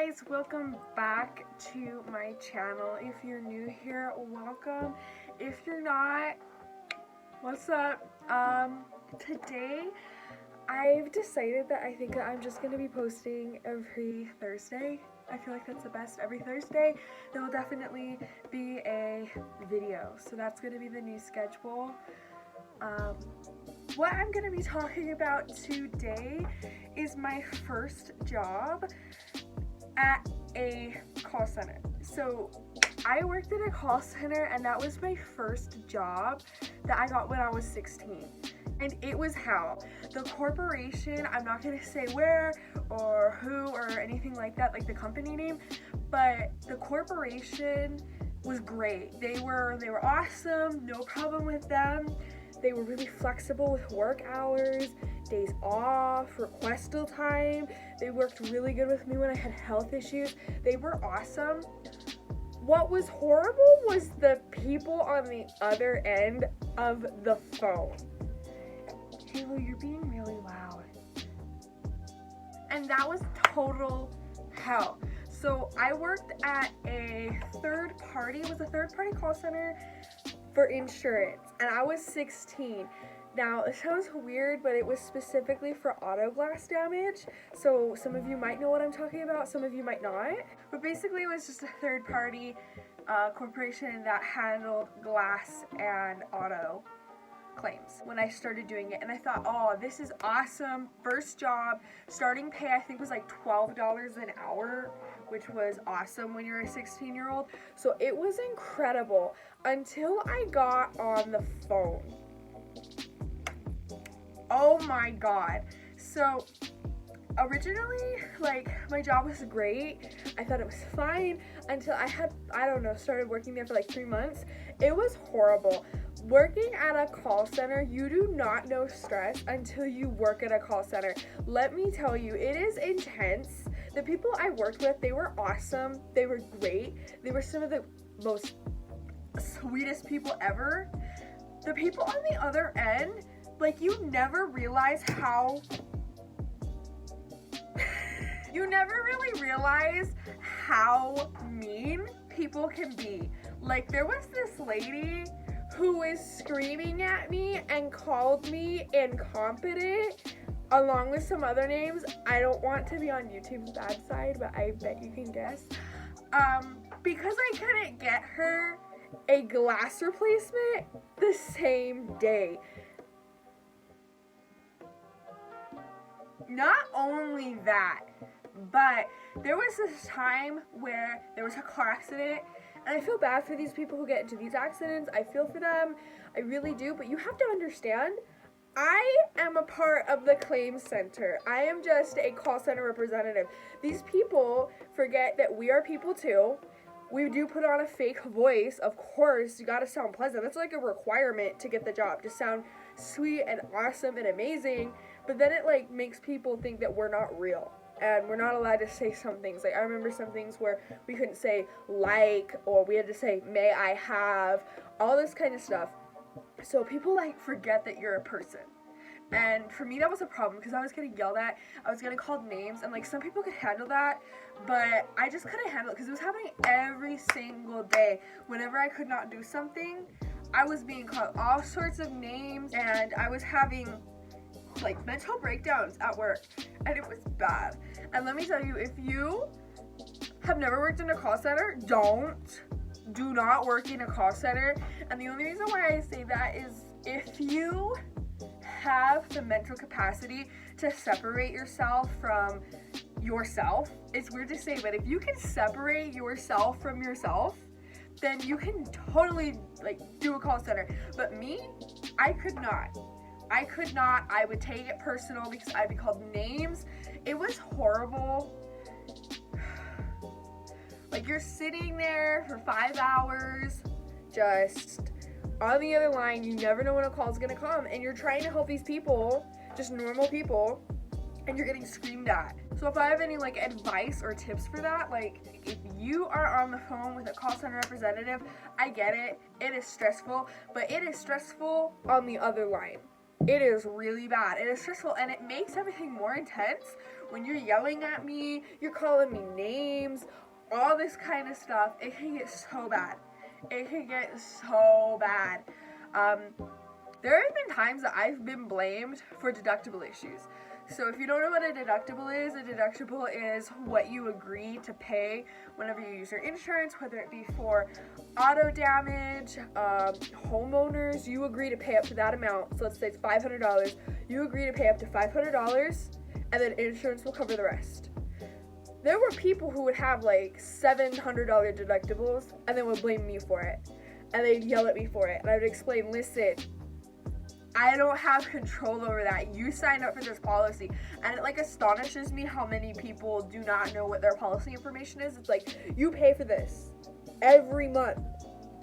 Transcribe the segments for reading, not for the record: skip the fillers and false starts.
guys, welcome back to my channel. If you're new here, welcome. If you're not, what's up? Today I've decided that I think that I'm just going to be posting every Thursday. I feel like that's the best. Every Thursday there will definitely be a video, so that's going to be the new schedule. What I'm going to be talking about today is my first job at a call center. So I worked at a call center, and that was my first job that I got when I was 16. And it was hell. The corporation, I'm not going to say where or who or anything like that, like the company name, but the corporation was great. They were awesome, no problem with them. They were really flexible with work hours, days off, requestal time. They worked really good with me when I had health issues. They were awesome. What was horrible was the people on the other end of the phone. Halo, you're being really loud. And that was total hell. So I worked at a third party call center for insurance, and I was 16. Now, it sounds weird, but it was specifically for auto glass damage, so some of you might know what I'm talking about, some of you might not. But basically, it was just a third-party corporation that handled glass and auto claims when I started doing it, and I thought, oh, this is awesome. First job, starting pay I think was like $12 an hour, which was awesome when you're a 16-year-old. So it was incredible until I got on the phone. Oh my god. So originally, like, my job was great. I thought it was fine until I started working there for like 3 months. It was horrible. Working at a call center, you do not know stress until you work at a call center. Let me tell you, it is intense. The people I worked with, they were awesome. They were great. They were some of the most sweetest people ever. The people on the other end, like, you never realize how really realize how mean people can be. Like, there was this lady who was screaming at me and called me incompetent, along with some other names. I don't want to be on YouTube's bad side, but I bet you can guess. Because I couldn't get her a glass replacement the same day. Not only that, but there was this time where there was a car accident, and I feel bad for these people who get into these accidents. I feel for them, I really do, but you have to understand, I am a part of the claims center. I am just a call center representative. These people forget that we are people too. We do put on a fake voice, of course. You gotta sound pleasant. That's like a requirement to get the job, to sound sweet and awesome and amazing. But then it like makes people think that we're not real, and we're not allowed to say some things. Like, I remember some things where we couldn't say like, or we had to say may I have, all this kind of stuff. So people like forget that you're a person. And for me, that was a problem because I was getting yelled at, I was getting called names, and like, some people could handle that, but I just couldn't handle it because it was happening every single day. Whenever I could not do something, I was being called all sorts of names, and I was having like mental breakdowns at work, and it was bad. And let me tell you, if you have never worked in a call center, do not work in a call center. And the only reason why I say that is if you have the mental capacity to separate yourself from yourself, it's weird to say, but if you can separate yourself from yourself, then you can totally like do a call center. But me, I could not. I would take it personal because I'd be called names. It was horrible. Like, you're sitting there for 5 hours, just on the other line. You never know when a call's gonna come, and you're trying to help these people, just normal people, and you're getting screamed at. So if I have any like advice or tips for that, like, if you are on the phone with a call center representative, I get it. It is stressful, but it is stressful on the other line. It is really bad. It is stressful, and it makes everything more intense when you're yelling at me, you're calling me names, all this kind of stuff, it can get so bad. It can get so bad. There have been times that I've been blamed for deductible issues. So if you don't know what a deductible is what you agree to pay whenever you use your insurance, whether it be for auto damage, homeowners, you agree to pay up to that amount. So let's say it's $500. You agree to pay up to $500, and then insurance will cover the rest. There were people who would have like $700 deductibles and then would blame me for it. And they'd yell at me for it. And I would explain, listen, I don't have control over that. You signed up for this policy. And it like astonishes me how many people do not know what their policy information is. It's like, you pay for this every month.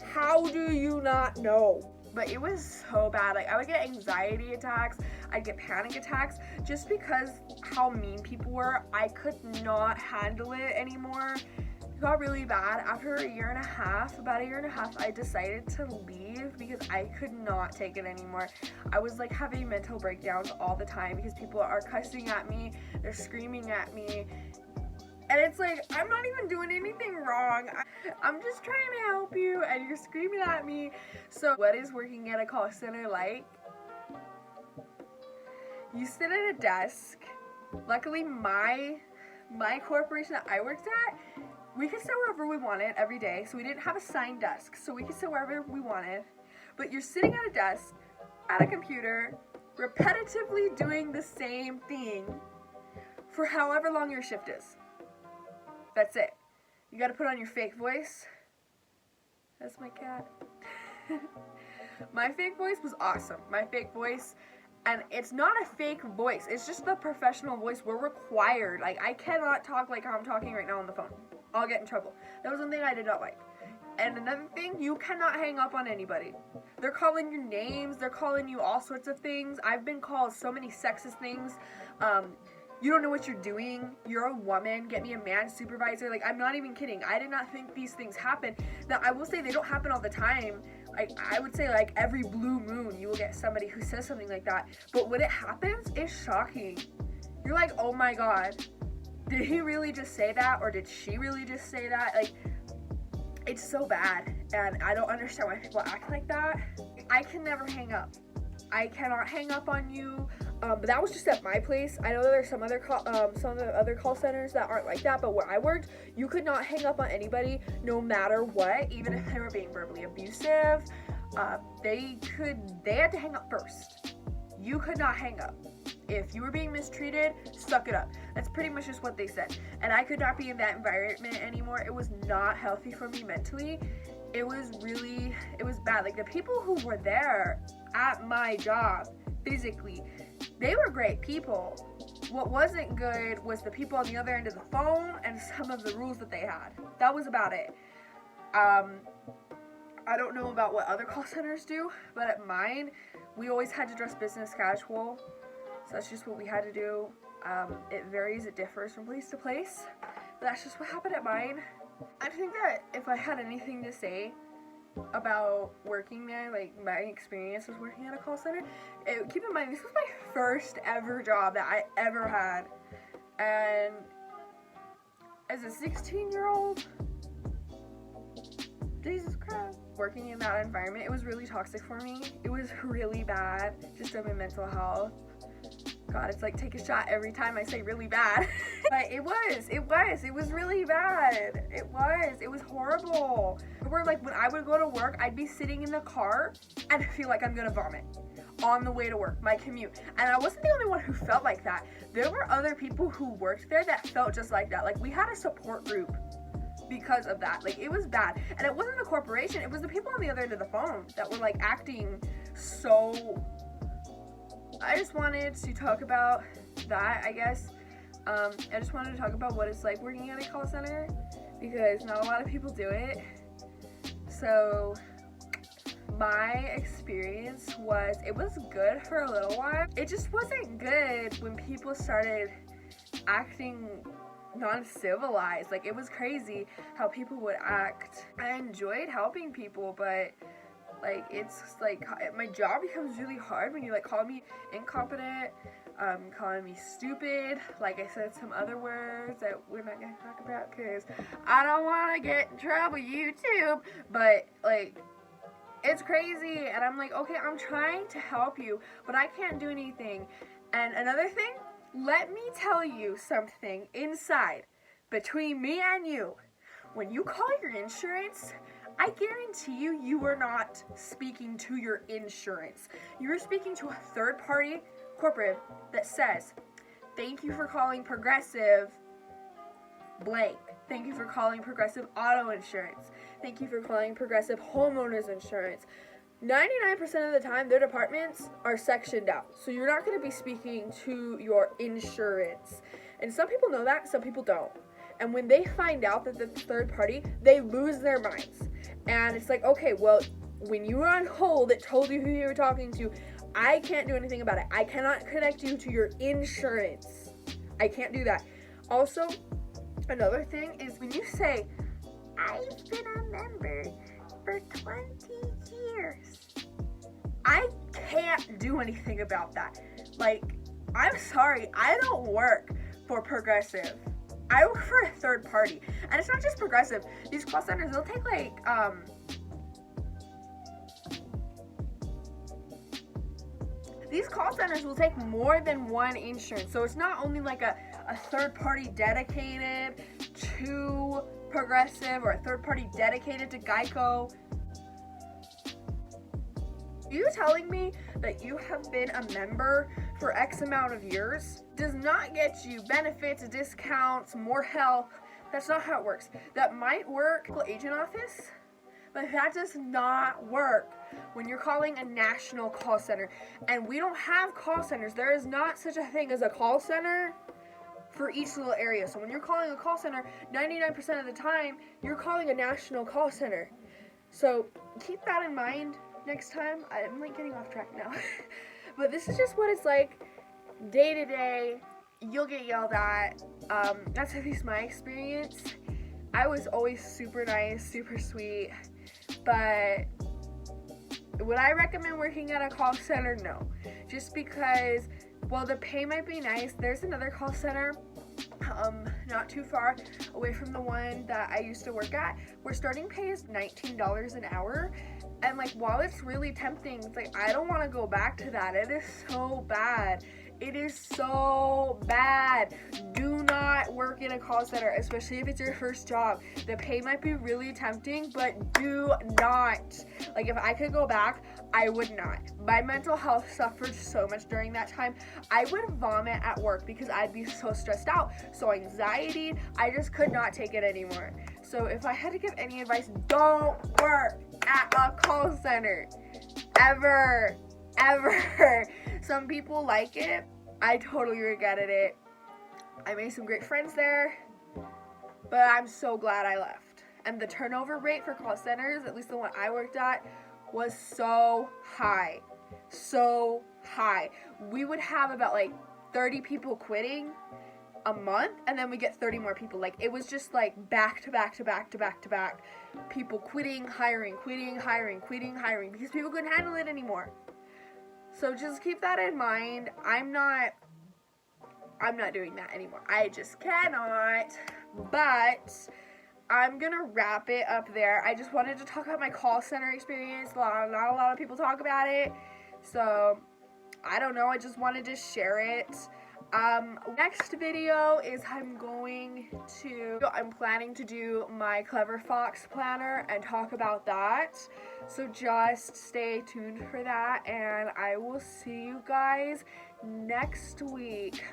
How do you not know? But it was so bad. Like, I would get anxiety attacks. I'd get panic attacks just because how mean people were. I could not handle it anymore. It got really bad. After about a year and a half, I decided to leave because I could not take it anymore. I was like having mental breakdowns all the time because people are cussing at me, they're screaming at me. And it's like, I'm not even doing anything wrong. I'm just trying to help you and you're screaming at me. So what is working at a call center like? You sit at a desk. Luckily, my corporation that I worked at, we could sit wherever we wanted every day. So we didn't have assigned desks. So we could sit wherever we wanted. But you're sitting at a desk, at a computer, repetitively doing the same thing for however long your shift is. That's it. You gotta put on your fake voice. That's my cat. My fake voice was awesome. My fake voice, and it's not a fake voice. It's just the professional voice. We're required. Like, I cannot talk like how I'm talking right now on the phone. I'll get in trouble. That was one thing I did not like. And another thing, you cannot hang up on anybody. They're calling your names. They're calling you all sorts of things. I've been called so many sexist things. You don't know what you're doing. You're a woman. Get me a man supervisor. Like, I'm not even kidding. I did not think these things happen. Now, I will say they don't happen all the time. Like, I would say, like, every blue moon you will get somebody who says something like that. But when it happens, it's shocking. You're like, oh my God. Did he really just say that? Or did she really just say that? Like, it's so bad. And I don't understand why people act like that. I can never hang up. I cannot hang up on you. But that was just at my place. I know that there's some of the other call centers that aren't like that, but where I worked, you could not hang up on anybody no matter what, even if they were being verbally abusive. They had to hang up first. You could not hang up. If you were being mistreated, suck it up. That's pretty much just what they said. And I could not be in that environment anymore. It was not healthy for me mentally. It was bad. Like, the people who were there at my job, physically, they were great people. What wasn't good was the people on the other end of the phone and some of the rules that they had. That was about it. I don't know about what other call centers do, but at mine, we always had to dress business casual. So that's just what we had to do. It varies, it differs from place to place. But that's just what happened at mine. I think that if I had anything to say about working there, like my experience was working at a call center, keep in mind this was my first ever job that I ever had, and as a 16-year-old, Jesus Christ, working in that environment, it was really toxic for me. It was really bad, just on my mental health. God, it's like take a shot every time I say really bad. But it was really bad. It was horrible. Where like when I would go to work, I'd be sitting in the car and feel like I'm gonna vomit on the way to work, my commute. And I wasn't the only one who felt like that. There were other people who worked there that felt just like that. Like, we had a support group because of that. Like, it was bad. And it wasn't the corporation, it was the people on the other end of the phone that were like acting so... I just wanted to talk about that, I guess. I just wanted to talk about what it's like working at a call center, because not a lot of people do it. So my experience was, it was good for a little while. It just wasn't good when people started acting non-civilized. Like, it was crazy how people would act. I enjoyed helping people, but Like, it's like my job becomes really hard when you like call me incompetent, calling me stupid. Like I said, some other words that we're not gonna talk about because I don't want to get in trouble, YouTube. But like, it's crazy, and I'm like, okay, I'm trying to help you, but I can't do anything. And another thing, let me tell you something inside between me and you. When you call your insurance, I guarantee you, you are not speaking to your insurance. You're speaking to a third-party corporate that says, thank you for calling Progressive blank. Thank you for calling Progressive Auto Insurance. Thank you for calling Progressive Homeowners Insurance. 99% of the time, their departments are sectioned out. So you're not going to be speaking to your insurance. And some people know that, some people don't. And when they find out that the third party, they lose their minds. And it's like, okay, well, when you were on hold, it told you who you were talking to. I can't do anything about it. I cannot connect you to your insurance. I can't do that. Also, another thing is when you say, I've been a member for 20 years. I can't do anything about that. Like, I'm sorry, I don't work for Progressive. I work for a third party. And it's not just Progressive. These call centers, they'll take like, these call centers will take more than one insurance. So it's not only like a third party dedicated to Progressive or a third party dedicated to Geico. You telling me that you have been a member for X amount of years does not get you benefits, discounts, more help. That's not how it works. That might work in the agent office, but that does not work when you're calling a national call center. And we don't have call centers. There is not such a thing as a call center for each little area. So when you're calling a call center, 99% of the time, you're calling a national call center. So keep that in mind next time. I'm like getting off track now. But this is just what it's like day to day. You'll get yelled at. That's at least my experience. I was always super nice, super sweet. But would I recommend working at a call center? No. Just because, while the pay might be nice, there's another call center not too far away from the one that I used to work at, where starting pay is $19 an hour. And like, while it's really tempting, it's like, I don't want to go back to that. It is so bad. It is so bad. Do not work in a call center, especially if it's your first job. The pay might be really tempting, but do not. Like, if I could go back, I would not. My mental health suffered so much during that time. I would vomit at work because I'd be so stressed out. So anxiety, I just could not take it anymore. So if I had to give any advice, don't work at a call center. Ever. Some people like it. I totally regretted it. I made some great friends there, but I'm so glad I left. And the turnover rate for call centers, at least the one I worked at, was so high. So high. We would have about like 30 people quitting a month, and then we get 30 more people. Like, it was just like back to back to back to back to back. People quitting, hiring, quitting, hiring, quitting, hiring, because people couldn't handle it anymore. So just keep that in mind. I'm not doing that anymore. I just cannot. But I'm gonna wrap it up there. I just wanted to talk about my call center experience. Not a lot of people talk about it. So I don't know. I just wanted to share it. Next video is I'm planning to do my Clever Fox planner and talk about that. So just stay tuned for that, and I will see you guys next week.